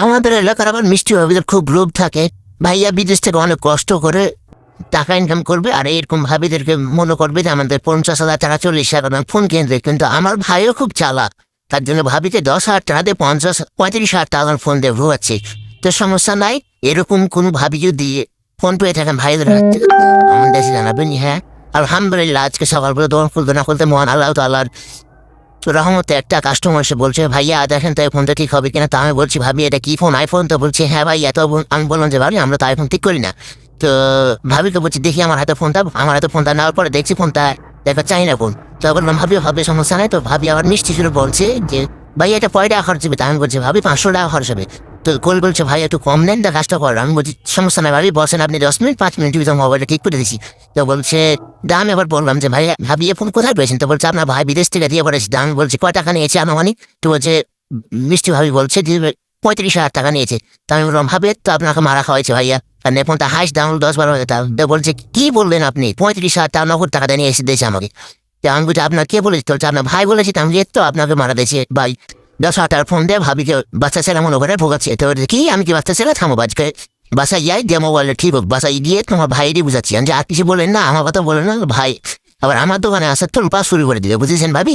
আমাদের এলাকার আবার মিষ্টি ভাবিদের খুব লোভ থাকে, ভাইয়া বিদেশ থেকে অনেক কষ্ট করে টাকা ইনকাম করবে আর এরকম ভাবিদেরকে মনে করবে যে আমাদের 50,000 টাকা 40,000 টাকা ফোন কিনবে। কিন্তু আমার ভাইও খুব চালাক, তার জন্য ভাবিকে 10,000 টাকা দিয়ে 35,000 টাকার ফোন দিয়ে ভুয়াচ্ছে। তো সমস্যা নাই, এরকম কোনো ভাবি যদি ফোন পেয়ে থাকেন ভাইদের হাত থেকে আমার দেশে জানাবেন। হ্যাঁ, আলহামদুলিল্লাহ আজকে সকালবেলা দোকান খুলতে না খুলতে মহান আল্লাহ তাআলার তো রহমতে একটা কাস্টমার এসে বলছে, ভাইয়া দেখেন তো এই ফোনটা ঠিক হবে কিনা। তা আমি বলছি, ভাবি এটা কি ফোন, আইফোন? তো বলছে হ্যাঁ ভাই এত। আমি বললাম যে ভাবি আমরা তো আইফোন ঠিক করি না। তো ভাবিকে বলছি দেখি আমার হাতে ফোনটা নেওয়ার পরে দেখছি ফোনটা দেখা চাই না ফোন। তো বললাম ভাবি হবে সমস্যা নাই। তো ভাবি আবার মিষ্টি সুরে বলছে যে ভাই এটা কয় টাকা খরচ হবে। তা আমি বলছি ভাবি 500 টাকা খরচ হবে। তো কোল বলছে ভাই একটু কম নেন, তা কাজটা করেন। আমি বলছি সমস্যা নাই ভাবি, বসেন আপনি 10 মিনিট 5 মিনিট ভিতরে মোবাইলটা ঠিক করে দিছি। তো বলছে আমি আবার বললাম যে ভাই ভাবি এ ফোন কোথায় পেয়েছেন? তো বলছে আপনার ভাই বিদেশ থেকে দিয়ে পড়েছি। আমি বলছি কয় টাকা নিয়েছে আনুমানিক? তো বলছে মিষ্টি ভাবি বলছে যে 35,000 টাকা নিয়েছে। তো আমি বললাম ভাবি তো আপনাকে মারা খাওয়াইছে ভাইয়া, কারণ এই ফোনটা হাইস্ট দাম 10-12 হাজার টাকা। তো বলছে কি বললেন আপনি, 35,000 টাকা নগদ টাকা দিয়ে নিয়ে এসে দিয়েছে আমাকে। তো আমি বলছি আপনার কে বলেছি? তো বলছে আপনার ভাই বলেছি। তো আমি তো আপনাকে মারা দিয়েছে ভাই 10,000 টাকার ফোন দিয়ে ভাবিকে বাচ্চা ছেলে মনে করে ভোগাচ্ছে। তো বলছে কি আমি কি বাচ্চা ছেলে? থামো আজকে বাসায় যাই দিয়ে মোবাইলটা ঠিক হোক, বাসায় গিয়ে তোমার ভাইয়েরই বুঝাচ্ছি। আমি যে আর কিছু বলেন না, আমার কথা বলেন না ভাই, আবার আমার দোকানে আসার তো রূপা শুরু করে দিলে, বুঝেছেন ভাবি?